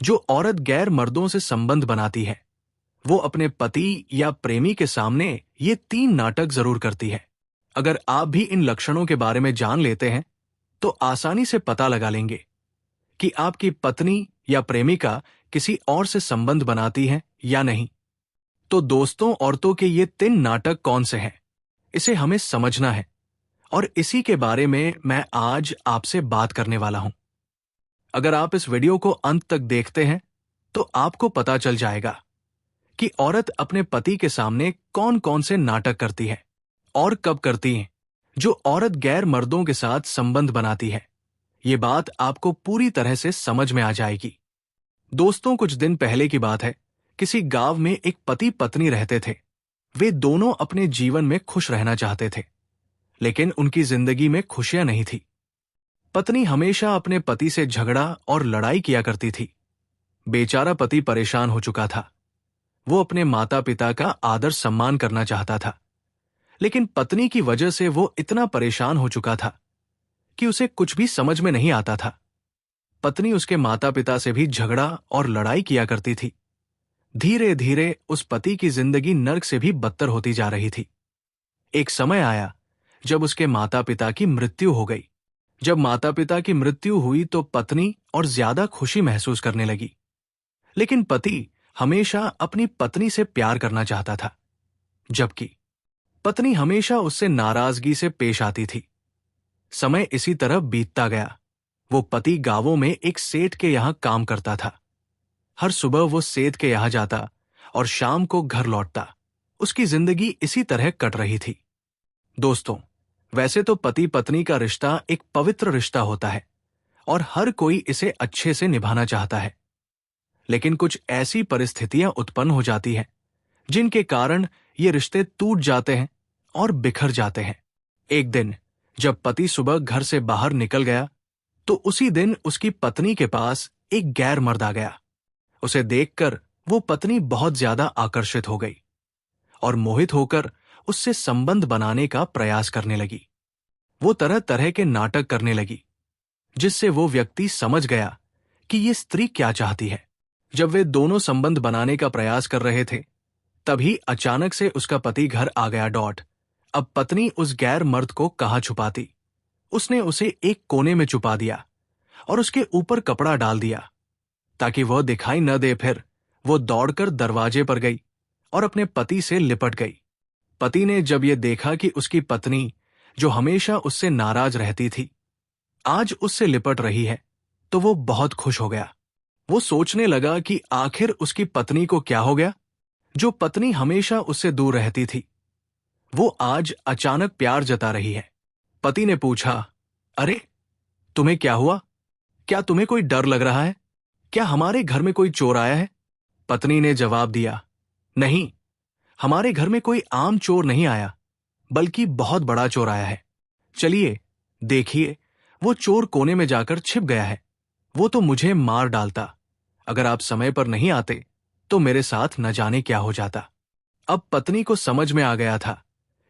जो औरत गैर मर्दों से संबंध बनाती है वो अपने पति या प्रेमी के सामने ये 3 नाटक जरूर करती है। अगर आप भी इन लक्षणों के बारे में जान लेते हैं तो आसानी से पता लगा लेंगे कि आपकी पत्नी या प्रेमिका किसी और से संबंध बनाती है या नहीं। तो दोस्तों, औरतों के ये 3 नाटक कौन से हैं, इसे हमें समझना है और इसी के बारे में मैं आज आपसे बात करने वाला हूं। अगर आप इस वीडियो को अंत तक देखते हैं तो आपको पता चल जाएगा कि औरत अपने पति के सामने कौन कौन से नाटक करती है और कब करती है। जो औरत गैर मर्दों के साथ संबंध बनाती है, ये बात आपको पूरी तरह से समझ में आ जाएगी। दोस्तों, कुछ दिन पहले की बात है। किसी गांव में एक पति पत्नी रहते थे। वे दोनों अपने जीवन में खुश रहना चाहते थे, लेकिन उनकी जिंदगी में खुशियां नहीं थी। पत्नी हमेशा अपने पति से झगड़ा और लड़ाई किया करती थी। बेचारा पति परेशान हो चुका था। वो अपने माता पिता का आदर सम्मान करना चाहता था, लेकिन पत्नी की वजह से वो इतना परेशान हो चुका था कि उसे कुछ भी समझ में नहीं आता था। पत्नी उसके माता पिता से भी झगड़ा और लड़ाई किया करती थी। धीरे धीरे उस पति की जिंदगी नर्क से भी बदतर होती जा रही थी। एक समय आया जब उसके माता पिता की मृत्यु हो गई। जब माता पिता की मृत्यु हुई तो पत्नी और ज्यादा खुशी महसूस करने लगी, लेकिन पति हमेशा अपनी पत्नी से प्यार करना चाहता था, जबकि पत्नी हमेशा उससे नाराजगी से पेश आती थी। समय इसी तरह बीतता गया। वो पति गांवों में एक सेठ के यहां काम करता था। हर सुबह वो सेठ के यहां जाता और शाम को घर लौटता। उसकी जिंदगी इसी तरह कट रही थी। दोस्तों, वैसे तो पति पत्नी का रिश्ता एक पवित्र रिश्ता होता है और हर कोई इसे अच्छे से निभाना चाहता है, लेकिन कुछ ऐसी परिस्थितियां उत्पन्न हो जाती हैं जिनके कारण ये रिश्ते टूट जाते हैं और बिखर जाते हैं। एक दिन जब पति सुबह घर से बाहर निकल गया तो उसी दिन उसकी पत्नी के पास एक गैर मर्द आ गया। उसे देखकर वो पत्नी बहुत ज्यादा आकर्षित हो गई और मोहित होकर उससे संबंध बनाने का प्रयास करने लगी। वो तरह तरह के नाटक करने लगी, जिससे वो व्यक्ति समझ गया कि ये स्त्री क्या चाहती है। जब वे दोनों संबंध बनाने का प्रयास कर रहे थे, तभी अचानक से उसका पति घर आ गया। अब पत्नी उस गैर मर्द को कहाँ छुपाती। उसने उसे एक कोने में छुपा दिया और उसके ऊपर कपड़ा डाल दिया ताकि वह दिखाई न दे। फिर वो दौड़कर दरवाजे पर गई और अपने पति से लिपट गई। पति ने जब ये देखा कि उसकी पत्नी, जो हमेशा उससे नाराज रहती थी, आज उससे लिपट रही है, तो वो बहुत खुश हो गया। वो सोचने लगा कि आखिर उसकी पत्नी को क्या हो गया। जो पत्नी हमेशा उससे दूर रहती थी, वो आज अचानक प्यार जता रही है। पति ने पूछा, अरे तुम्हें क्या हुआ? क्या तुम्हें कोई डर लग रहा है? क्या हमारे घर में कोई चोर आया है? पत्नी ने जवाब दिया, नहीं, हमारे घर में कोई आम चोर नहीं आया, बल्कि बहुत बड़ा चोर आया है। चलिए देखिए, वो चोर कोने में जाकर छिप गया है। वो तो मुझे मार डालता। अगर आप समय पर नहीं आते तो मेरे साथ न जाने क्या हो जाता। अब पत्नी को समझ में आ गया था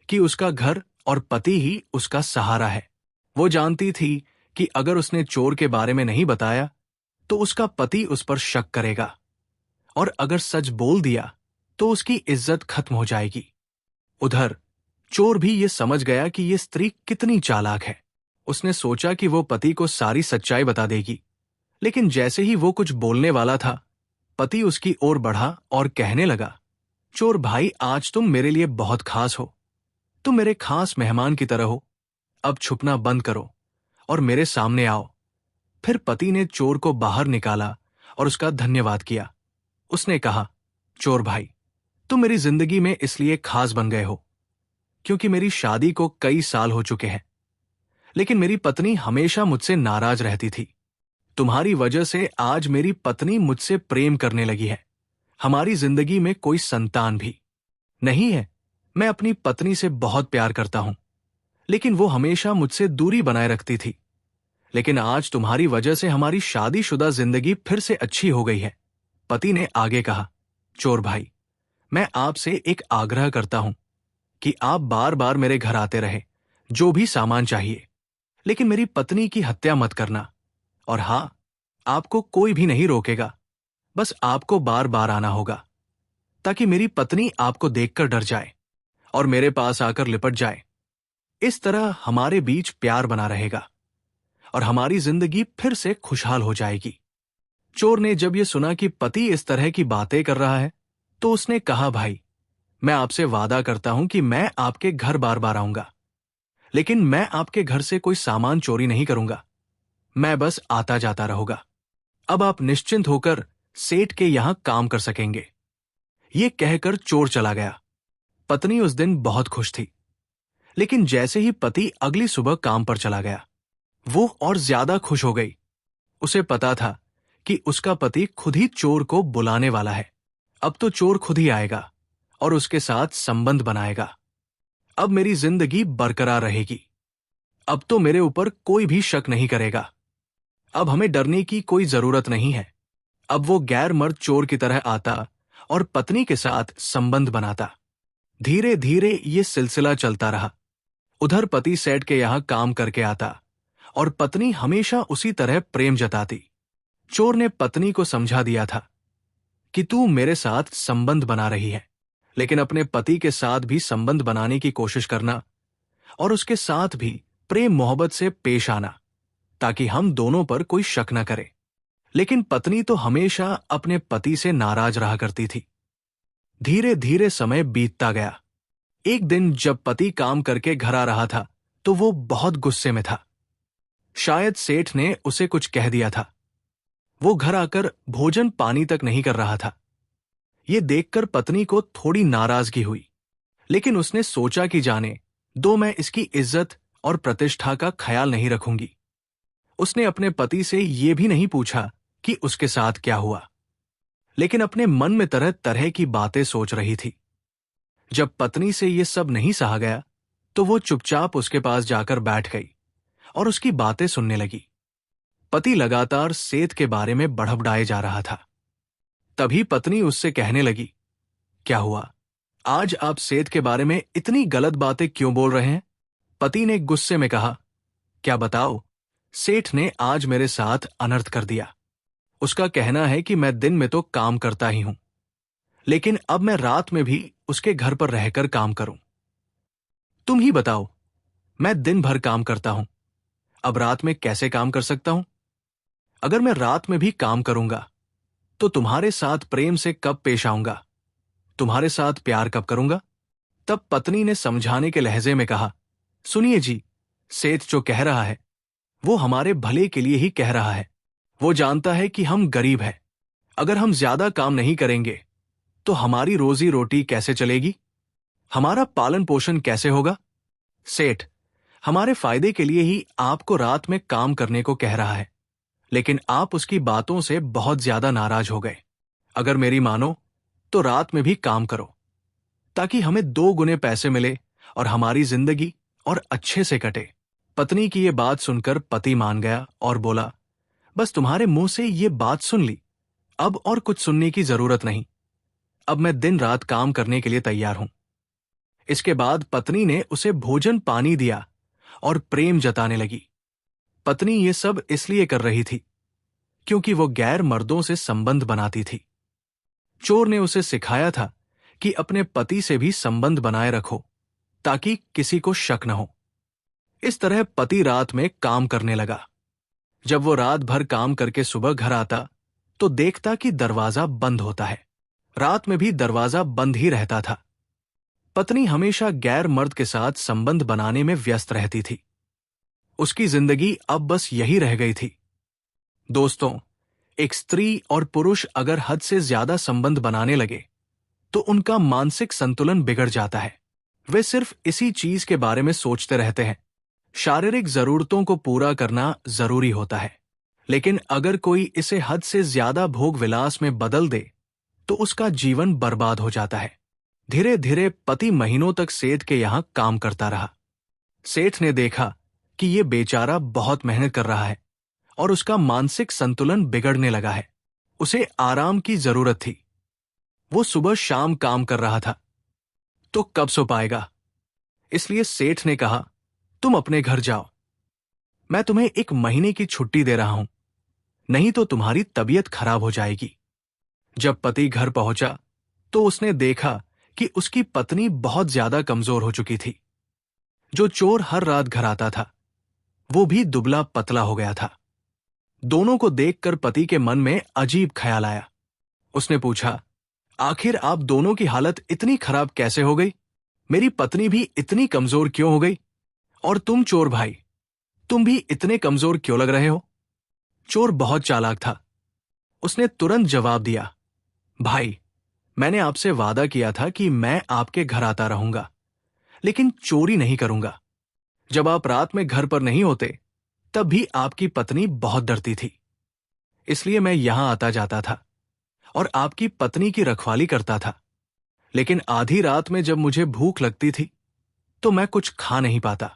कि उसका घर और पति ही उसका सहारा है। वो जानती थी कि अगर उसने चोर के बारे में नहीं बताया तो उसका पति उस पर शक करेगा, और अगर सच बोल दिया तो उसकी इज्जत खत्म हो जाएगी। उधर चोर भी ये समझ गया कि ये स्त्री कितनी चालाक है। उसने सोचा कि वो पति को सारी सच्चाई बता देगी, लेकिन जैसे ही वो कुछ बोलने वाला था, पति उसकी ओर बढ़ा और कहने लगा, चोर भाई, आज तुम मेरे लिए बहुत खास हो। तुम मेरे खास मेहमान की तरह हो। अब छुपना बंद करो और मेरे सामने आओ। फिर पति ने चोर को बाहर निकाला और उसका धन्यवाद किया। उसने कहा, चोर भाई, तुम मेरी जिंदगी में इसलिए खास बन गए हो क्योंकि मेरी शादी को कई साल हो चुके हैं, लेकिन मेरी पत्नी हमेशा मुझसे नाराज रहती थी। तुम्हारी वजह से आज मेरी पत्नी मुझसे प्रेम करने लगी है। हमारी जिंदगी में कोई संतान भी नहीं है। मैं अपनी पत्नी से बहुत प्यार करता हूं, लेकिन वो हमेशा मुझसे दूरी बनाए रखती थी। लेकिन आज तुम्हारी वजह से हमारी शादीशुदा जिंदगी फिर से अच्छी हो गई है। पति ने आगे कहा, चोर भाई, मैं आपसे एक आग्रह करता हूं कि आप बार बार मेरे घर आते रहे, जो भी सामान चाहिए, लेकिन मेरी पत्नी की हत्या मत करना। और हां, आपको कोई भी नहीं रोकेगा। बस आपको बार बार आना होगा, ताकि मेरी पत्नी आपको देखकर डर जाए और मेरे पास आकर लिपट जाए। इस तरह हमारे बीच प्यार बना रहेगा और हमारी जिंदगी फिर से खुशहाल हो जाएगी। चोर ने जब यह सुना कि पति इस तरह की बातें कर रहा है, तो उसने कहा, भाई, मैं आपसे वादा करता हूं कि मैं आपके घर बार बार आऊंगा, लेकिन मैं आपके घर से कोई सामान चोरी नहीं करूंगा। मैं बस आता जाता रहूंगा। अब आप निश्चिंत होकर सेठ के यहां काम कर सकेंगे। ये कहकर चोर चला गया। पत्नी उस दिन बहुत खुश थी, लेकिन जैसे ही पति अगली सुबह काम पर चला गया, वो और ज्यादा खुश हो गई। उसे पता था कि उसका पति खुद ही चोर को बुलाने वाला है। अब तो चोर खुद ही आएगा और उसके साथ संबंध बनाएगा। अब मेरी जिंदगी बरकरार रहेगी। अब तो मेरे ऊपर कोई भी शक नहीं करेगा। अब हमें डरने की कोई जरूरत नहीं है। अब वो गैर मर्द चोर की तरह आता और पत्नी के साथ संबंध बनाता। धीरे धीरे ये सिलसिला चलता रहा। उधर पति सेठ के यहां काम करके आता और पत्नी हमेशा उसी तरह प्रेम जताती। चोर ने पत्नी को समझा दिया था कि तू मेरे साथ संबंध बना रही है, लेकिन अपने पति के साथ भी संबंध बनाने की कोशिश करना और उसके साथ भी प्रेम मोहब्बत से पेश आना, ताकि हम दोनों पर कोई शक न करे। लेकिन पत्नी तो हमेशा अपने पति से नाराज रहा करती थी। धीरे धीरे समय बीतता गया। एक दिन जब पति काम करके घर आ रहा था, तो वो बहुत गुस्से में था। शायद सेठ ने उसे कुछ कह दिया था। वो घर आकर भोजन पानी तक नहीं कर रहा था। ये देखकर पत्नी को थोड़ी नाराजगी हुई, लेकिन उसने सोचा कि जाने दो, मैं इसकी इज्जत और प्रतिष्ठा का ख्याल नहीं रखूंगी। उसने अपने पति से ये भी नहीं पूछा कि उसके साथ क्या हुआ, लेकिन अपने मन में तरह तरह की बातें सोच रही थी। जब पत्नी से ये सब नहीं सहा गया, तो वो चुपचाप उसके पास जाकर बैठ गई और उसकी बातें सुनने लगी। पति लगातार सेठ के बारे में बड़बड़ाए जा रहा था। तभी पत्नी उससे कहने लगी, क्या हुआ? आज आप सेठ के बारे में इतनी गलत बातें क्यों बोल रहे हैं? पति ने गुस्से में कहा, क्या बताओ, सेठ ने आज मेरे साथ अनर्थ कर दिया। उसका कहना है कि मैं दिन में तो काम करता ही हूं, लेकिन अब मैं रात में भी उसके घर पर रहकर काम करूं। तुम ही बताओ, मैं दिन भर काम करता हूं, अब रात में कैसे काम कर सकता हूं? अगर मैं रात में भी काम करूंगा, तो तुम्हारे साथ प्रेम से कब पेश आऊंगा? तुम्हारे साथ प्यार कब करूंगा? तब पत्नी ने समझाने के लहजे में कहा, सुनिए जी, सेठ जो कह रहा है वो हमारे भले के लिए ही कह रहा है। वो जानता है कि हम गरीब हैं। अगर हम ज्यादा काम नहीं करेंगे तो हमारी रोजी रोटी कैसे चलेगी? हमारा पालन पोषण कैसे होगा? सेठ हमारे फायदे के लिए ही आपको रात में काम करने को कह रहा है, लेकिन आप उसकी बातों से बहुत ज्यादा नाराज हो गए। अगर मेरी मानो तो रात में भी काम करो, ताकि हमें 2 गुने पैसे मिले और हमारी जिंदगी और अच्छे से कटे। पत्नी की ये बात सुनकर पति मान गया और बोला, बस तुम्हारे मुंह से ये बात सुन ली, अब और कुछ सुनने की जरूरत नहीं। अब मैं दिन रात काम करने के लिए तैयार हूं। इसके बाद पत्नी ने उसे भोजन पानी दिया और प्रेम जताने लगी। पत्नी ये सब इसलिए कर रही थी क्योंकि वो गैर मर्दों से संबंध बनाती थी। चोर ने उसे सिखाया था कि अपने पति से भी संबंध बनाए रखो, ताकि किसी को शक न हो। इस तरह पति रात में काम करने लगा। जब वो रात भर काम करके सुबह घर आता, तो देखता कि दरवाजा बंद होता है। रात में भी दरवाजा बंद ही रहता था। पत्नी हमेशा गैर मर्द के साथ संबंध बनाने में व्यस्त रहती थी। उसकी जिंदगी अब बस यही रह गई थी। दोस्तों, एक स्त्री और पुरुष अगर हद से ज्यादा संबंध बनाने लगे, तो उनका मानसिक संतुलन बिगड़ जाता है। वे सिर्फ इसी चीज के बारे में सोचते रहते हैं। शारीरिक जरूरतों को पूरा करना जरूरी होता है, लेकिन अगर कोई इसे हद से ज्यादा भोग विलास में बदल दे, तो उसका जीवन बर्बाद हो जाता है। धीरे धीरे पति महीनों तक सेठ के यहां काम करता रहा। सेठ ने देखा कि ये बेचारा बहुत मेहनत कर रहा है और उसका मानसिक संतुलन बिगड़ने लगा है। उसे आराम की जरूरत थी। वो सुबह शाम काम कर रहा था, तो कब सो पाएगा? इसलिए सेठ ने कहा, तुम अपने घर जाओ, मैं तुम्हें 1 महीने की छुट्टी दे रहा हूं, नहीं तो तुम्हारी तबीयत खराब हो जाएगी। जब पति घर पहुंचा तो उसने देखा कि उसकी पत्नी बहुत ज्यादा कमजोर हो चुकी थी। जो चोर हर रात घर आता था वो भी दुबला पतला हो गया था। दोनों को देखकर पति के मन में अजीब ख्याल आया। उसने पूछा, आखिर आप दोनों की हालत इतनी खराब कैसे हो गई? मेरी पत्नी भी इतनी कमजोर क्यों हो गई? और तुम चोर भाई, तुम भी इतने कमजोर क्यों लग रहे हो? चोर बहुत चालाक था। उसने तुरंत जवाब दिया, भाई, मैंने आपसे वादा किया था कि मैं आपके घर आता रहूंगा, लेकिन चोरी नहीं करूंगा। जब आप रात में घर पर नहीं होते तब भी आपकी पत्नी बहुत डरती थी, इसलिए मैं यहां आता जाता था और आपकी पत्नी की रखवाली करता था। लेकिन आधी रात में जब मुझे भूख लगती थी तो मैं कुछ खा नहीं पाता।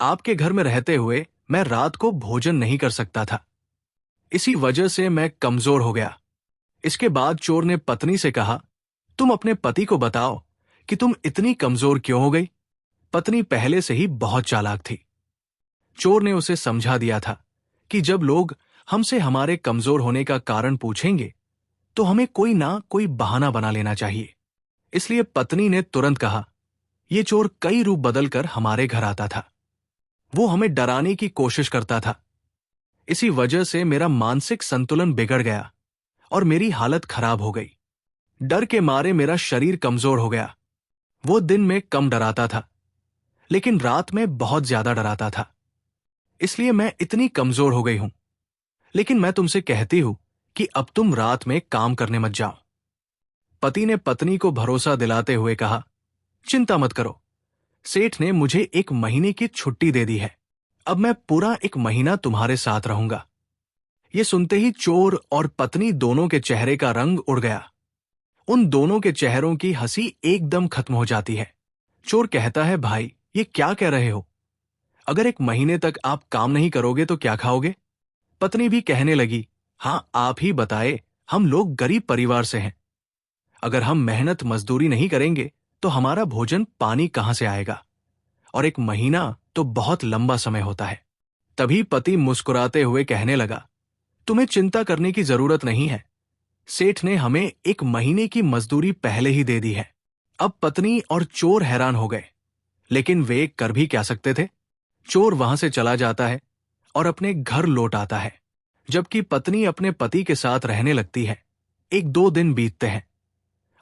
आपके घर में रहते हुए मैं रात को भोजन नहीं कर सकता था। इसी वजह से मैं कमजोर हो गया। इसके बाद चोर ने पत्नी से कहा, तुम अपने पति को बताओ कि तुम इतनी कमजोर क्यों हो गई? पत्नी पहले से ही बहुत चालाक थी। चोर ने उसे समझा दिया था कि जब लोग हमसे हमारे कमजोर होने का कारण पूछेंगे तो हमें कोई ना कोई बहाना बना लेना चाहिए। इसलिए पत्नी ने तुरंत कहा, यह चोर कई रूप बदलकर हमारे घर आता था। वो हमें डराने की कोशिश करता था। इसी वजह से मेरा मानसिक संतुलन बिगड़ गया और मेरी हालत खराब हो गई। डर के मारे मेरा शरीर कमजोर हो गया। वो दिन में कम डराता था, लेकिन रात में बहुत ज्यादा डराता था। इसलिए मैं इतनी कमजोर हो गई हूं। लेकिन मैं तुमसे कहती हूं कि अब तुम रात में काम करने मत जाओ। पति ने पत्नी को भरोसा दिलाते हुए कहा, चिंता मत करो, सेठ ने मुझे 1 महीने की छुट्टी दे दी है। अब मैं पूरा 1 महीना तुम्हारे साथ रहूंगा। ये सुनते ही चोर और पत्नी दोनों के चेहरे का रंग उड़ गया। उन दोनों के चेहरों की हंसी एकदम खत्म हो जाती है। चोर कहता है, भाई, ये क्या कह रहे हो? अगर 1 महीने तक आप काम नहीं करोगे तो क्या खाओगे? पत्नी भी कहने लगी, हाँ, आप ही बताए, हम लोग गरीब परिवार से हैं। अगर हम मेहनत मजदूरी नहीं करेंगे तो हमारा भोजन पानी कहां से आएगा? और 1 महीना तो बहुत लंबा समय होता है। तभी पति मुस्कुराते हुए कहने लगा, तुम्हें चिंता करने की जरूरत नहीं है। सेठ ने हमें 1 महीने की मजदूरी पहले ही दे दी है। अब पत्नी और चोर हैरान हो गए, लेकिन वे कर भी क्या सकते थे? चोर वहां से चला जाता है और अपने घर लौट आता है, जबकि पत्नी अपने पति के साथ रहने लगती है। 1-2 दिन बीतते हैं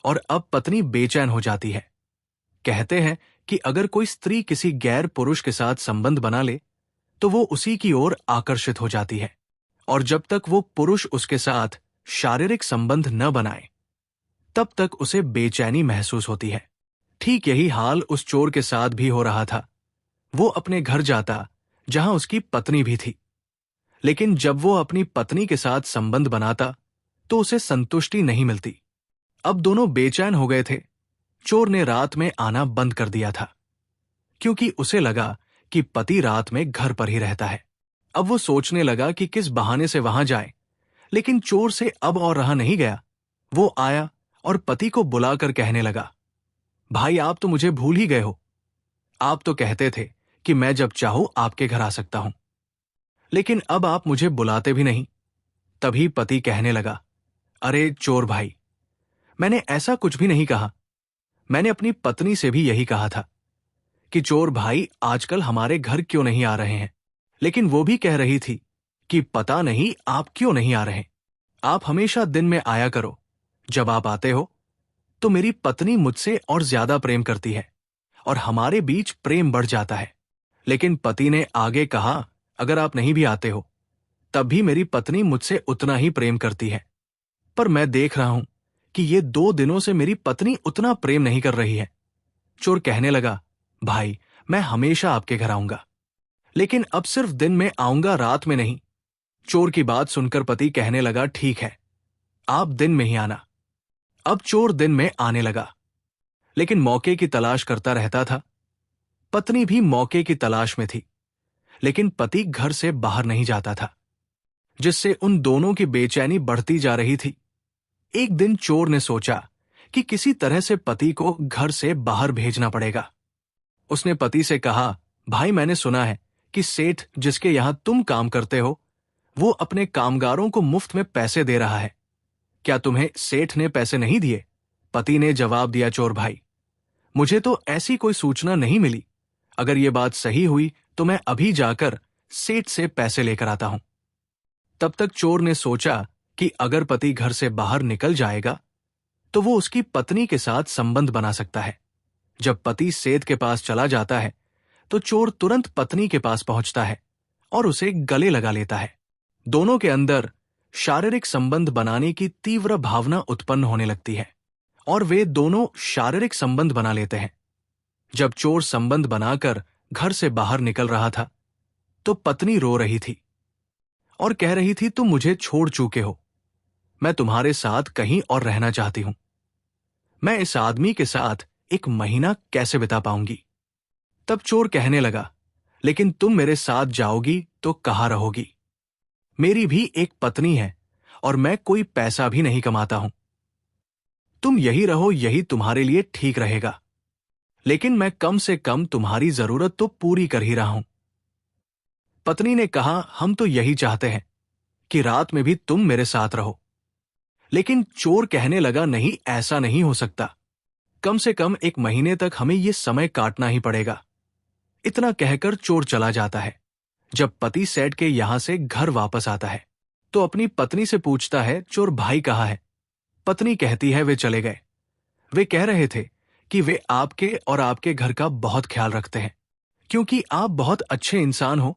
और अब पत्नी बेचैन हो जाती है। कहते हैं कि अगर कोई स्त्री किसी गैर पुरुष के साथ संबंध बना ले तो वो उसी की ओर आकर्षित हो जाती है, और जब तक वो पुरुष उसके साथ शारीरिक संबंध न बनाए तब तक उसे बेचैनी महसूस होती है। ठीक यही हाल उस चोर के साथ भी हो रहा था। वो अपने घर जाता जहां उसकी पत्नी भी थी, लेकिन जब वो अपनी पत्नी के साथ संबंध बनाता तो उसे संतुष्टि नहीं मिलती। अब दोनों बेचैन हो गए थे। चोर ने रात में आना बंद कर दिया था, क्योंकि उसे लगा कि पति रात में घर पर ही रहता है। अब वो सोचने लगा कि किस बहाने से वहां जाए, लेकिन चोर से अब और रहा नहीं गया। वो आया और पति को बुलाकर कहने लगा, भाई, आप तो मुझे भूल ही गए हो। आप तो कहते थे कि मैं जब चाहूं आपके घर आ सकता हूं, लेकिन अब आप मुझे बुलाते भी नहीं। तभी पति कहने लगा, अरे चोर भाई, मैंने ऐसा कुछ भी नहीं कहा। मैंने अपनी पत्नी से भी यही कहा था कि चोर भाई आजकल हमारे घर क्यों नहीं आ रहे हैं, लेकिन वो भी कह रही थी कि पता नहीं आप क्यों नहीं आ रहे। आप हमेशा दिन में आया करो। जब आप आते हो तो मेरी पत्नी मुझसे और ज्यादा प्रेम करती है और हमारे बीच प्रेम बढ़ जाता है। लेकिन पति ने आगे कहा, अगर आप नहीं भी आते हो तब भी मेरी पत्नी मुझसे उतना ही प्रेम करती है। पर मैं देख रहा हूं कि ये 2 दिनों से मेरी पत्नी उतना प्रेम नहीं कर रही है। चोर कहने लगा, भाई, मैं हमेशा आपके घर आऊंगा, लेकिन अब सिर्फ दिन में आऊंगा, रात में नहीं। चोर की बात सुनकर पति कहने लगा, ठीक है, आप दिन में ही आना। अब चोर दिन में आने लगा, लेकिन मौके की तलाश करता रहता था। पत्नी भी मौके की तलाश में थी, लेकिन पति घर से बाहर नहीं जाता था, जिससे उन दोनों की बेचैनी बढ़ती जा रही थी। एक दिन चोर ने सोचा कि किसी तरह से पति को घर से बाहर भेजना पड़ेगा। उसने पति से कहा, भाई, मैंने सुना है कि सेठ जिसके यहां तुम काम करते हो वो अपने कामगारों को मुफ्त में पैसे दे रहा है। क्या तुम्हें सेठ ने पैसे नहीं दिए? पति ने जवाब दिया, चोर भाई, मुझे तो ऐसी कोई सूचना नहीं मिली। अगर ये बात सही हुई तो मैं अभी जाकर सेठ से पैसे लेकर आता हूं। तब तक चोर ने सोचा कि अगर पति घर से बाहर निकल जाएगा तो वो उसकी पत्नी के साथ संबंध बना सकता है। जब पति सेठ के पास चला जाता है तो चोर तुरंत पत्नी के पास पहुंचता है और उसे गले लगा लेता है। दोनों के अंदर शारीरिक संबंध बनाने की तीव्र भावना उत्पन्न होने लगती है और वे दोनों शारीरिक संबंध बना लेते हैं। जब चोर संबंध बनाकर घर से बाहर निकल रहा था तो पत्नी रो रही थी और कह रही थी, तुम मुझे छोड़ चुके हो, मैं तुम्हारे साथ कहीं और रहना चाहती हूं। मैं इस आदमी के साथ 1 महीना कैसे बिता पाऊंगी? तब चोर कहने लगा, लेकिन तुम मेरे साथ जाओगी तो कहाँ रहोगी? मेरी भी एक पत्नी है और मैं कोई पैसा भी नहीं कमाता हूं। तुम यही रहो, यही तुम्हारे लिए ठीक रहेगा, लेकिन मैं कम से कम तुम्हारी जरूरत तो पूरी कर ही रहा हूं। पत्नी ने कहा, हम तो यही चाहते हैं कि रात में भी तुम मेरे साथ रहो। लेकिन चोर कहने लगा, नहीं, ऐसा नहीं हो सकता। कम से कम 1 महीने तक हमें यह समय काटना ही पड़ेगा। इतना कहकर चोर चला जाता है। जब पति सेठ के यहां से घर वापस आता है तो अपनी पत्नी से पूछता है, चोर भाई कहाँ है? पत्नी कहती है, वे चले गए। वे कह रहे थे कि वे आपके और आपके घर का बहुत ख्याल रखते हैं क्योंकि आप बहुत अच्छे इंसान हो।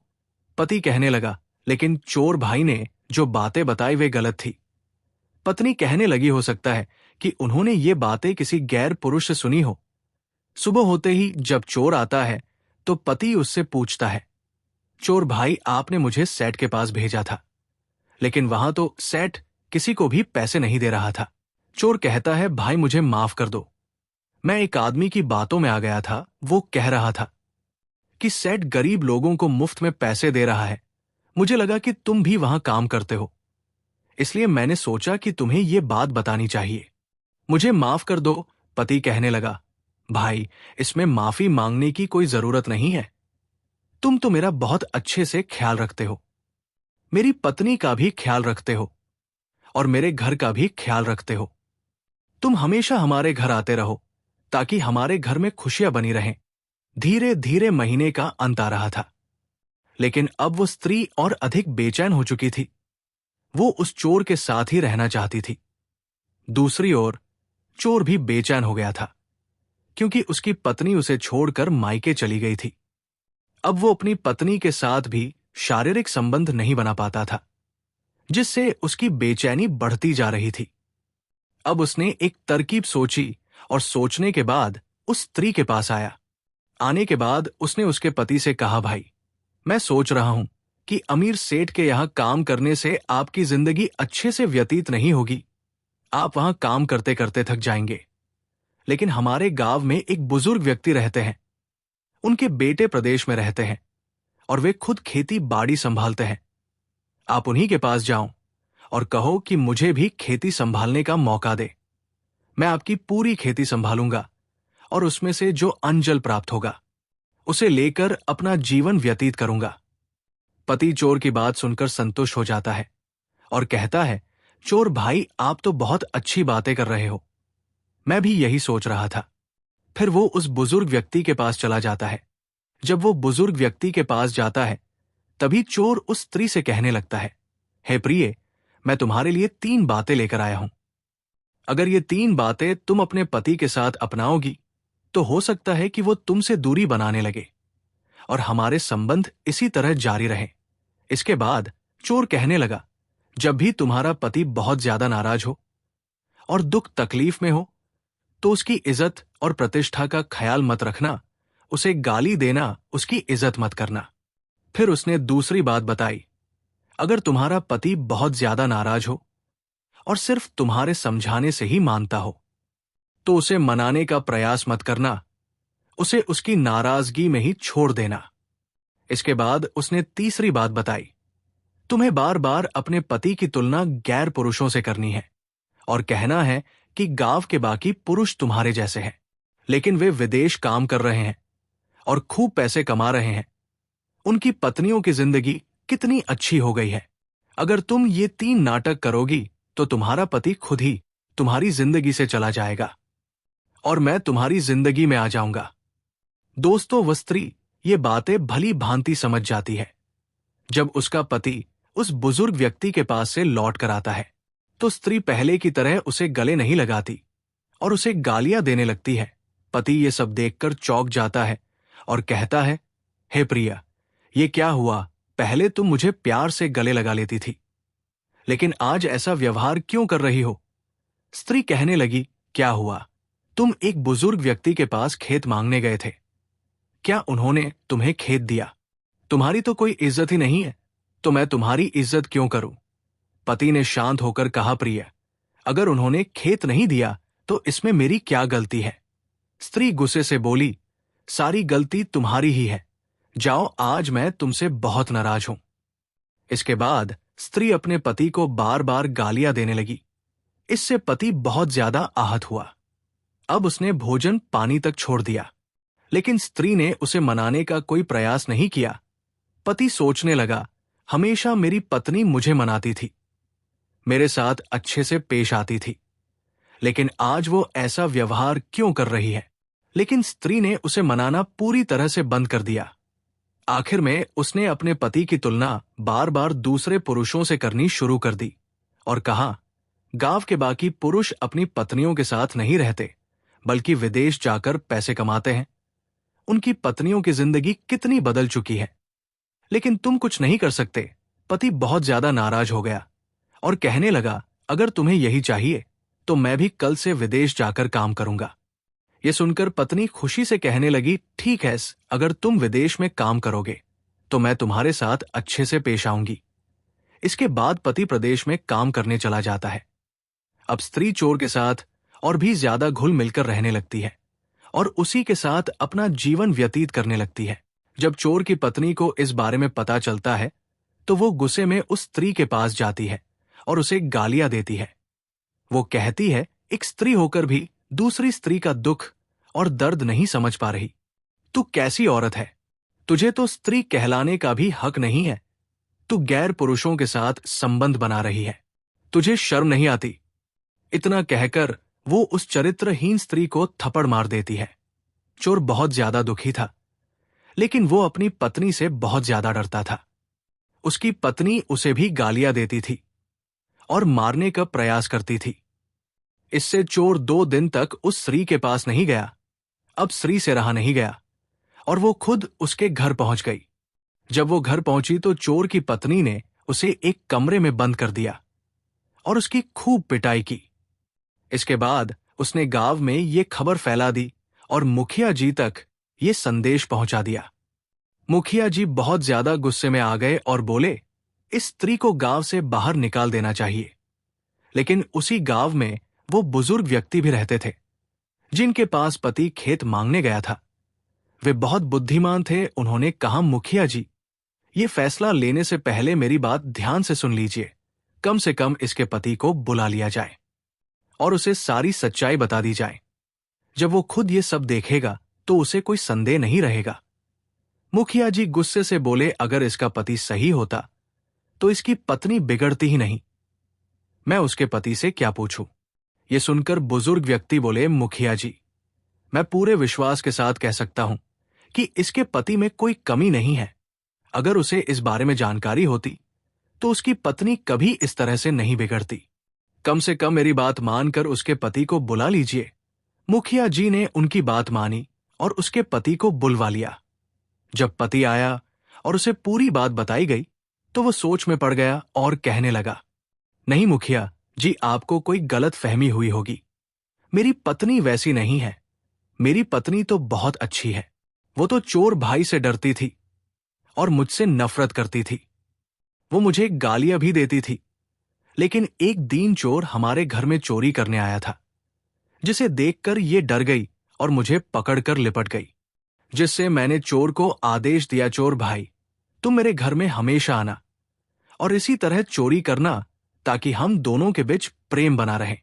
पति कहने लगा, लेकिन चोर भाई ने जो बातें बताई वे गलत थी। पत्नी कहने लगी, हो सकता है कि उन्होंने ये बातें किसी गैर पुरुष से सुनी हो। सुबह होते ही जब चोर आता है तो पति उससे पूछता है, चोर भाई, आपने मुझे सेठ के पास भेजा था, लेकिन वहां तो सेठ किसी को भी पैसे नहीं दे रहा था। चोर कहता है, भाई मुझे माफ कर दो, मैं एक आदमी की बातों में आ गया था। वो कह रहा था कि सेठ गरीब लोगों को मुफ्त में पैसे दे रहा है। मुझे लगा कि तुम भी वहां काम करते हो, इसलिए मैंने सोचा कि तुम्हें ये बात बतानी चाहिए। मुझे माफ कर दो। पति कहने लगा, भाई, इसमें माफी मांगने की कोई जरूरत नहीं है। तुम तो मेरा बहुत अच्छे से ख्याल रखते हो, मेरी पत्नी का भी ख्याल रखते हो और मेरे घर का भी ख्याल रखते हो। तुम हमेशा हमारे घर आते रहो ताकि हमारे घर में खुशियां बनी रहें। धीरे धीरे महीने का अंत आ रहा था, लेकिन अब वो स्त्री और अधिक बेचैन हो चुकी थी। वो उस चोर के साथ ही रहना चाहती थी। दूसरी ओर चोर भी बेचैन हो गया था क्योंकि उसकी पत्नी उसे छोड़कर मायके चली गई थी। अब वो अपनी पत्नी के साथ भी शारीरिक संबंध नहीं बना पाता था, जिससे उसकी बेचैनी बढ़ती जा रही थी। अब उसने एक तरकीब सोची और सोचने के बाद उस स्त्री के पास आया। आने के बाद उसने उसके पति से कहा, भाई, मैं सोच रहा हूं कि अमीर सेठ के यहां काम करने से आपकी जिंदगी अच्छे से व्यतीत नहीं होगी। आप वहां काम करते करते थक जाएंगे। लेकिन हमारे गांव में एक बुजुर्ग व्यक्ति रहते हैं। उनके बेटे प्रदेश में रहते हैं और वे खुद खेती बाड़ी संभालते हैं। आप उन्हीं के पास जाओ और कहो कि मुझे भी खेती संभालने का मौका दे। मैं आपकी पूरी खेती संभालूंगा और उसमें से जो अन्न जल प्राप्त होगा उसे लेकर अपना जीवन व्यतीत करूंगा। पति चोर की बात सुनकर संतुष्ट हो जाता है और कहता है, चोर भाई, आप तो बहुत अच्छी बातें कर रहे हो, मैं भी यही सोच रहा था। फिर वो उस बुजुर्ग व्यक्ति के पास चला जाता है। जब वो बुजुर्ग व्यक्ति के पास जाता है तभी चोर उस स्त्री से कहने लगता है, हे प्रिय, मैं तुम्हारे लिए 3 बातें लेकर आया हूं। अगर ये 3 बातें तुम अपने पति के साथ अपनाओगी तो हो सकता है कि वो तुमसे दूरी बनाने लगे और हमारे संबंध इसी तरह जारी रहे। इसके बाद चोर कहने लगा, जब भी तुम्हारा पति बहुत ज्यादा नाराज हो और दुख तकलीफ में हो तो उसकी इज्जत और प्रतिष्ठा का ख्याल मत रखना, उसे गाली देना, उसकी इज्जत मत करना। फिर उसने दूसरी बात बताई, अगर तुम्हारा पति बहुत ज्यादा नाराज हो और सिर्फ तुम्हारे समझाने से ही मानता हो तो उसे मनाने का प्रयास मत करना, उसे उसकी नाराजगी में ही छोड़ देना। इसके बाद उसने तीसरी बात बताई, तुम्हें बार बार अपने पति की तुलना गैर पुरुषों से करनी है और कहना है कि गांव के बाकी पुरुष तुम्हारे जैसे हैं, लेकिन वे विदेश काम कर रहे हैं और खूब पैसे कमा रहे हैं। उनकी पत्नियों की जिंदगी कितनी अच्छी हो गई है। अगर तुम ये 3 नाटक करोगी तो तुम्हारा पति खुद ही तुम्हारी जिंदगी से चला जाएगा और मैं तुम्हारी जिंदगी में आ जाऊंगा। दोस्तों, वह स्त्री ये बातें भली भांति समझ जाती है। जब उसका पति उस बुजुर्ग व्यक्ति के पास से लौट कर आता है तो स्त्री पहले की तरह उसे गले नहीं लगाती और उसे गालियां देने लगती है। पति ये सब देखकर चौंक जाता है और कहता है, हे प्रिया, ये क्या हुआ? पहले तुम मुझे प्यार से गले लगा लेती थी, लेकिन आज ऐसा व्यवहार क्यों कर रही हो? स्त्री कहने लगी, क्या हुआ? तुम एक बुजुर्ग व्यक्ति के पास खेत मांगने गए थे। क्या उन्होंने तुम्हें खेत दिया? तुम्हारी तो कोई इज्जत ही नहीं है, तो मैं तुम्हारी इज्जत क्यों करूं? पति ने शांत होकर कहा, प्रिया, अगर उन्होंने खेत नहीं दिया तो इसमें मेरी क्या गलती है? स्त्री गुस्से से बोली, सारी गलती तुम्हारी ही है। जाओ, आज मैं तुमसे बहुत नाराज हूं। इसके बाद स्त्री अपने पति को बार बार गालियां देने लगी। इससे पति बहुत ज्यादा आहत हुआ। अब उसने भोजन पानी तक छोड़ दिया, लेकिन स्त्री ने उसे मनाने का कोई प्रयास नहीं किया। पति सोचने लगा, हमेशा मेरी पत्नी मुझे मनाती थी, मेरे साथ अच्छे से पेश आती थी, लेकिन आज वो ऐसा व्यवहार क्यों कर रही है? लेकिन स्त्री ने उसे मनाना पूरी तरह से बंद कर दिया। आखिर में उसने अपने पति की तुलना बार बार दूसरे पुरुषों से करनी शुरू कर दी और कहा, गांव के बाकी पुरुष अपनी पत्नियों के साथ नहीं रहते, बल्कि विदेश जाकर पैसे कमाते हैं। उनकी पत्नियों की जिंदगी कितनी बदल चुकी है, लेकिन तुम कुछ नहीं कर सकते। पति बहुत ज्यादा नाराज हो गया और कहने लगा, अगर तुम्हें यही चाहिए तो मैं भी कल से विदेश जाकर काम करूंगा। ये सुनकर पत्नी खुशी से कहने लगी, ठीक है, अगर तुम विदेश में काम करोगे तो मैं तुम्हारे साथ अच्छे से पेश आऊंगी। इसके बाद पति प्रदेश में काम करने चला जाता है। अब स्त्री चोर के साथ और भी ज्यादा घुल मिलकर रहने लगती है और उसी के साथ अपना जीवन व्यतीत करने लगती है। जब चोर की पत्नी को इस बारे में पता चलता है तो वो गुस्से में उस स्त्री के पास जाती है और उसे गालियां देती है। वो कहती है, एक स्त्री होकर भी दूसरी स्त्री का दुख और दर्द नहीं समझ पा रही। तू कैसी औरत है? तुझे तो स्त्री कहलाने का भी हक नहीं है। तू गैर पुरुषों के साथ संबंध बना रही है। तुझे शर्म नहीं आती? इतना कहकर वो उस चरित्रहीन स्त्री को थप्पड़ मार देती है। चोर बहुत ज्यादा दुखी था, लेकिन वो अपनी पत्नी से बहुत ज्यादा डरता था। उसकी पत्नी उसे भी गालियां देती थी और मारने का प्रयास करती थी। इससे चोर 2 दिन तक उस स्त्री के पास नहीं गया। अब स्त्री से रहा नहीं गया और वो खुद उसके घर पहुंच गई। जब वो घर पहुंची तो चोर की पत्नी ने उसे एक कमरे में बंद कर दिया और उसकी खूब पिटाई की। इसके बाद उसने गांव में ये खबर फैला दी और मुखिया जी तक ये संदेश पहुंचा दिया। मुखिया जी बहुत ज्यादा गुस्से में आ गए और बोले, इस स्त्री को गांव से बाहर निकाल देना चाहिए। लेकिन उसी गांव में वो बुजुर्ग व्यक्ति भी रहते थे जिनके पास पति खेत मांगने गया था। वे बहुत बुद्धिमान थे। उन्होंने कहा, मुखिया जी, ये फैसला लेने से पहले मेरी बात ध्यान से सुन लीजिए। कम से कम इसके पति को बुला लिया जाए और उसे सारी सच्चाई बता दी जाए। जब वो खुद ये सब देखेगा तो उसे कोई संदेह नहीं रहेगा। मुखिया जी गुस्से से बोले, अगर इसका पति सही होता तो इसकी पत्नी बिगड़ती ही नहीं। मैं उसके पति से क्या पूछूं? ये सुनकर बुजुर्ग व्यक्ति बोले, मुखिया जी, मैं पूरे विश्वास के साथ कह सकता हूं कि इसके पति में कोई कमी नहीं है। अगर उसे इस बारे में जानकारी होती तो उसकी पत्नी कभी इस तरह से नहीं बिगड़ती। कम से कम मेरी बात मानकर उसके पति को बुला लीजिए। मुखिया जी ने उनकी बात मानी और उसके पति को बुलवा लिया। जब पति आया और उसे पूरी बात बताई गई तो वो सोच में पड़ गया और कहने लगा, नहीं मुखिया जी, आपको कोई गलत फहमी हुई होगी। मेरी पत्नी वैसी नहीं है। मेरी पत्नी तो बहुत अच्छी है। वो तो चोर भाई से डरती थी और मुझसे नफरत करती थी। वो मुझे गालियां भी देती थी। लेकिन एक दीन चोर हमारे घर में चोरी करने आया था, जिसे देखकर ये डर गई और मुझे पकड़कर लिपट गई, जिससे मैंने चोर को आदेश दिया, चोर भाई, तुम मेरे घर में हमेशा आना और इसी तरह चोरी करना ताकि हम दोनों के बीच प्रेम बना रहे।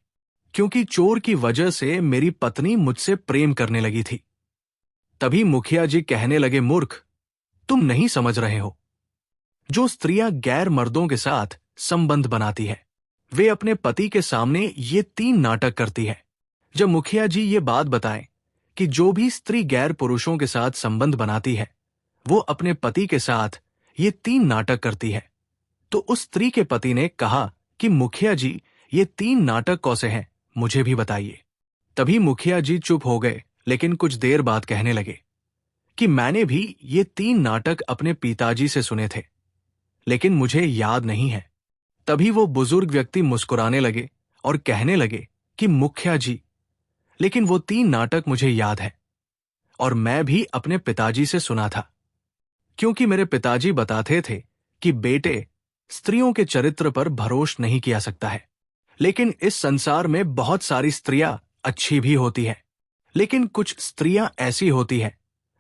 क्योंकि चोर की वजह से मेरी पत्नी मुझसे प्रेम करने लगी थी। तभी मुखिया जी कहने लगे, मूर्ख, तुम नहीं समझ रहे हो। जो स्त्रियां गैर मर्दों के साथ संबंध बनाती है वे अपने पति के सामने ये 3 नाटक करती है। जब मुखिया जी ये बात बताएं कि जो भी स्त्री गैर पुरुषों के साथ संबंध बनाती है वो अपने पति के साथ ये 3 नाटक करती है, तो उस स्त्री के पति ने कहा कि मुखिया जी ये 3 नाटक कौसे हैं, मुझे भी बताइए। तभी मुखिया जी चुप हो गए, लेकिन कुछ देर बाद कहने लगे कि मैंने भी ये 3 नाटक अपने पिताजी से सुने थे, लेकिन मुझे याद नहीं है। तभी वो बुजुर्ग व्यक्ति मुस्कुराने लगे और कहने लगे कि मुखिया जी, लेकिन वो 3 नाटक मुझे याद है और मैं भी अपने पिताजी से सुना था, क्योंकि मेरे पिताजी बताते थे कि बेटे, स्त्रियों के चरित्र पर भरोसा नहीं किया सकता है। लेकिन इस संसार में बहुत सारी स्त्रियां अच्छी भी होती हैं, लेकिन कुछ स्त्रियां ऐसी होती हैं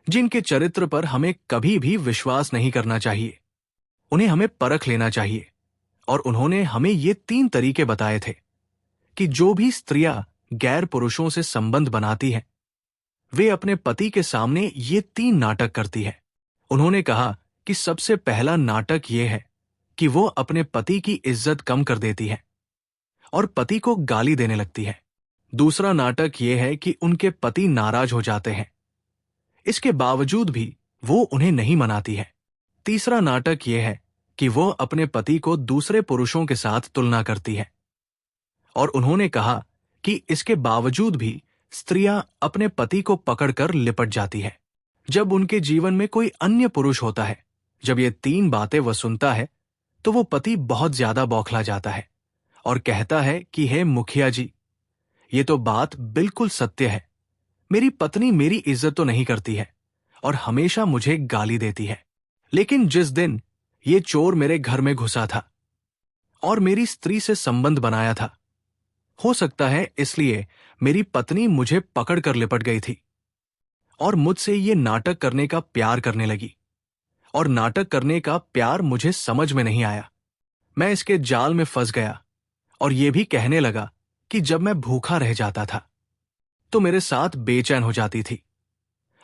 जिनके चरित्र पर हमें कभी भी विश्वास नहीं करना चाहिए। उन्हें हमें परख लेना चाहिए। और उन्होंने हमें ये 3 तरीके बताए थे कि जो भी स्त्रियां गैर पुरुषों से संबंध बनाती हैं वे अपने पति के सामने ये 3 नाटक करती है। उन्होंने कहा कि सबसे पहला नाटक ये है कि वो अपने पति की इज्जत कम कर देती है और पति को गाली देने लगती है। दूसरा नाटक ये है कि उनके पति नाराज हो जाते हैं, इसके बावजूद भी वो उन्हें नहीं मनाती है। तीसरा नाटक ये है कि वो अपने पति को दूसरे पुरुषों के साथ तुलना करती है और उन्होंने कहा कि इसके बावजूद भी स्त्रियां अपने पति को पकड़कर लिपट जाती है जब उनके जीवन में कोई अन्य पुरुष होता है। जब ये 3 बातें वह सुनता है तो वो पति बहुत ज्यादा बौखला जाता है और कहता है कि हे मुखिया जी, ये तो बात बिल्कुल सत्य है। मेरी पत्नी मेरी इज्जत तो नहीं करती है और हमेशा मुझे गाली देती है, लेकिन जिस दिन ये चोर मेरे घर में घुसा था और मेरी स्त्री से संबंध बनाया था, हो सकता है इसलिए मेरी पत्नी मुझे पकड़कर लिपट गई थी और मुझसे ये नाटक करने का प्यार करने लगी और नाटक करने का प्यार मुझे समझ में नहीं आया। मैं इसके जाल में फंस गया और ये भी कहने लगा कि जब मैं भूखा रह जाता था तो मेरे साथ बेचैन हो जाती थी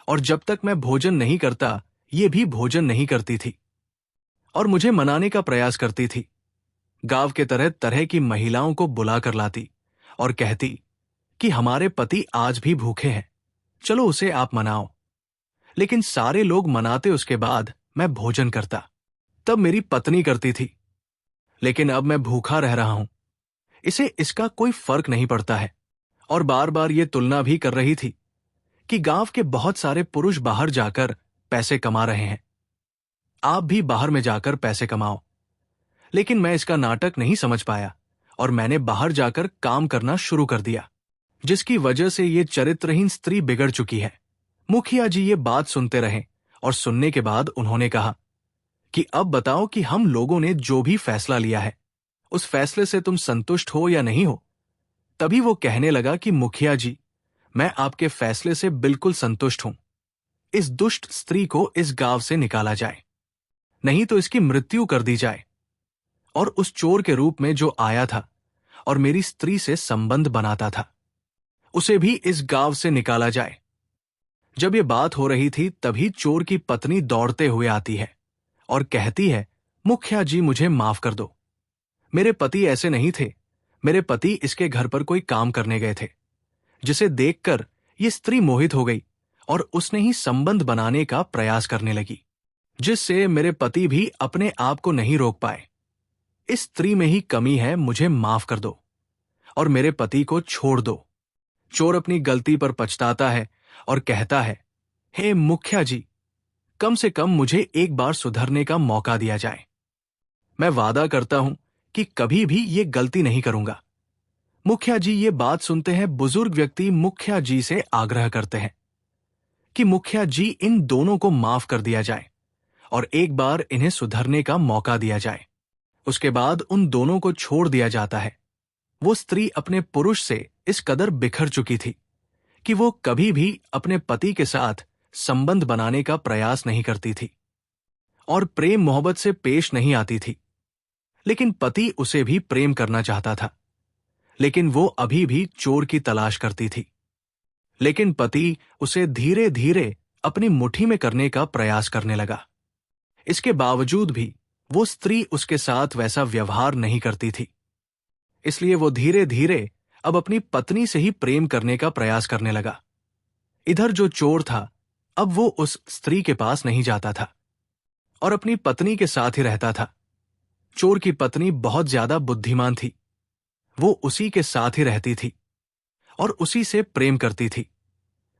और जब तक मैं भोजन नहीं करता ये भी भोजन नहीं करती थी और मुझे मनाने का प्रयास करती थी। गांव के तरह तरह की महिलाओं को बुलाकर लाती और कहती कि हमारे पति आज भी भूखे हैं, चलो उसे आप मनाओ। लेकिन सारे लोग मनाते उसके बाद मैं भोजन करता, तब मेरी पत्नी करती थी। लेकिन अब मैं भूखा रह रहा हूं, इसे इसका कोई फर्क नहीं पड़ता है और बार बार ये तुलना भी कर रही थी कि गांव के बहुत सारे पुरुष बाहर जाकर पैसे कमा रहे हैं, आप भी बाहर में जाकर पैसे कमाओ। लेकिन मैं इसका नाटक नहीं समझ पाया और मैंने बाहर जाकर काम करना शुरू कर दिया, जिसकी वजह से ये चरित्रहीन स्त्री बिगड़ चुकी है। मुखिया जी ये बात सुनते रहे और सुनने के बाद उन्होंने कहा कि अब बताओ कि हम लोगों ने जो भी फैसला लिया है उस फैसले से तुम संतुष्ट हो या नहीं हो। तभी वो कहने लगा कि मुखिया जी, मैं आपके फैसले से बिल्कुल संतुष्ट हूं। इस दुष्ट स्त्री को इस गांव से निकाला जाए, नहीं तो इसकी मृत्यु कर दी जाए और उस चोर के रूप में जो आया था और मेरी स्त्री से संबंध बनाता था उसे भी इस गांव से निकाला जाए। जब ये बात हो रही थी तभी चोर की पत्नी दौड़ते हुए आती है और कहती है, मुखिया जी मुझे माफ कर दो, मेरे पति ऐसे नहीं थे, मेरे पति इसके घर पर कोई काम करने गए थे, जिसे देखकर ये स्त्री मोहित हो गई और उसने ही संबंध बनाने का प्रयास करने लगी, जिससे मेरे पति भी अपने आप को नहीं रोक पाए। इस स्त्री में ही कमी है, मुझे माफ कर दो और मेरे पति को छोड़ दो। चोर अपनी गलती पर पछताता है और कहता है, हे मुखिया जी, कम से कम मुझे एक बार सुधरने का मौका दिया जाए। मैं वादा करता हूं कि कभी भी ये गलती नहीं करूंगा। मुखिया जी ये बात सुनते हैं। बुजुर्ग व्यक्ति मुखिया जी से आग्रह करते हैं कि मुखिया जी इन दोनों को माफ कर दिया जाए और एक बार इन्हें सुधरने का मौका दिया जाए। उसके बाद उन दोनों को छोड़ दिया जाता है। वो स्त्री अपने पुरुष से इस कदर बिखर चुकी थी कि वो कभी भी अपने पति के साथ संबंध बनाने का प्रयास नहीं करती थी और प्रेम मोहब्बत से पेश नहीं आती थी। लेकिन पति उसे भी प्रेम करना चाहता था, लेकिन वो अभी भी चोर की तलाश करती थी। लेकिन पति उसे धीरे धीरे अपनी मुट्ठी में करने का प्रयास करने लगा। इसके बावजूद भी वो स्त्री उसके साथ वैसा व्यवहार नहीं करती थी। इसलिए वो धीरे धीरे अब अपनी पत्नी से ही प्रेम करने का प्रयास करने लगा। इधर जो चोर था, अब वो उस स्त्री के पास नहीं जाता था और अपनी पत्नी के साथ ही रहता था। चोर की पत्नी बहुत ज्यादा बुद्धिमान थी। वो उसी के साथ ही रहती थी और उसी से प्रेम करती थी।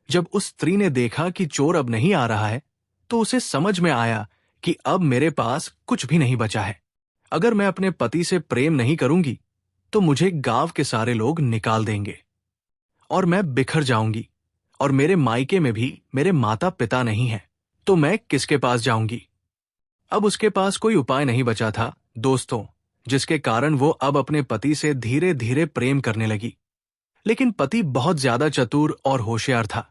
जब उस स्त्री ने देखा कि चोर अब नहीं आ रहा है, तो उसे समझ में आया कि अब मेरे पास कुछ भी नहीं बचा है। अगर मैं अपने पति से प्रेम नहीं करूंगी तो मुझे गांव के सारे लोग निकाल देंगे और मैं बिखर जाऊंगी, और मेरे मायके में भी मेरे माता पिता नहीं हैं, तो मैं किसके पास जाऊंगी। अब उसके पास कोई उपाय नहीं बचा था दोस्तों, जिसके कारण वो अब अपने पति से धीरे धीरे प्रेम करने लगी। लेकिन पति बहुत ज्यादा चतुर और होशियार था।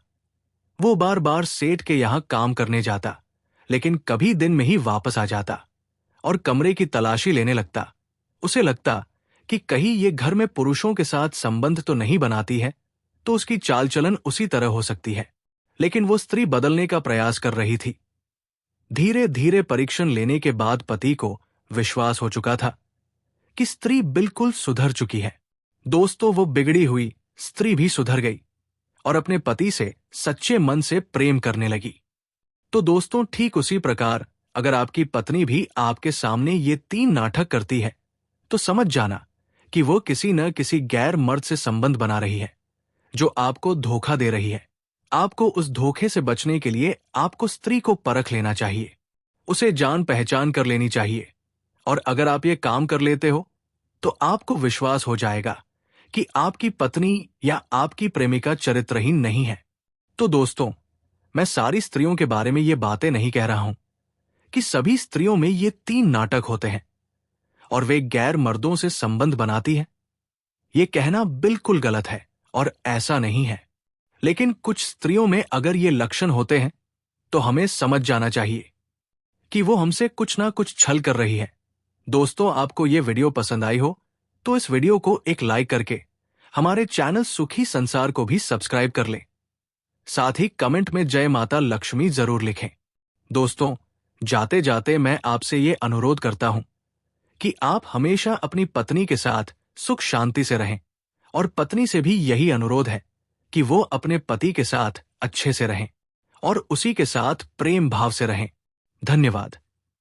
वो बार बार सेठ के यहां काम करने जाता, लेकिन कभी दिन में ही वापस आ जाता और कमरे की तलाशी लेने लगता। उसे लगता कि कहीं ये घर में पुरुषों के साथ संबंध तो नहीं बनाती है, तो उसकी चाल चलन उसी तरह हो सकती है। लेकिन वो स्त्री बदलने का प्रयास कर रही थी। धीरे धीरे परीक्षण लेने के बाद पति को विश्वास हो चुका था कि स्त्री बिल्कुल सुधर चुकी है। दोस्तों, वो बिगड़ी हुई स्त्री भी सुधर गई और अपने पति से सच्चे मन से प्रेम करने लगी। तो दोस्तों, ठीक उसी प्रकार अगर आपकी पत्नी भी आपके सामने ये 3 नाटक करती है, तो समझ जाना कि वो किसी न किसी गैर मर्द से संबंध बना रही है, जो आपको धोखा दे रही है। आपको उस धोखे से बचने के लिए आपको स्त्री को परख लेना चाहिए, उसे जान पहचान कर लेनी चाहिए। और अगर आप ये काम कर लेते हो, तो आपको विश्वास हो जाएगा कि आपकी पत्नी या आपकी प्रेमिका चरित्रहीन नहीं है। तो दोस्तों, मैं सारी स्त्रियों के बारे में ये बातें नहीं कह रहा हूं कि सभी स्त्रियों में ये 3 नाटक होते हैं और वे गैर मर्दों से संबंध बनाती हैं। ये कहना बिल्कुल गलत है और ऐसा नहीं है। लेकिन कुछ स्त्रियों में अगर ये लक्षण होते हैं, तो हमें समझ जाना चाहिए कि वो हमसे कुछ ना कुछ छल कर रही है। दोस्तों, आपको ये वीडियो पसंद आई हो तो इस वीडियो को एक लाइक करके हमारे चैनल सुखी संसार को भी सब्सक्राइब कर लें। साथ ही कमेंट में जय माता लक्ष्मी जरूर लिखें। दोस्तों, जाते जाते मैं आपसे ये अनुरोध करता हूं कि आप हमेशा अपनी पत्नी के साथ सुख शांति से रहें, और पत्नी से भी यही अनुरोध है कि वो अपने पति के साथ अच्छे से रहें और उसी के साथ प्रेम भाव से रहें। धन्यवाद।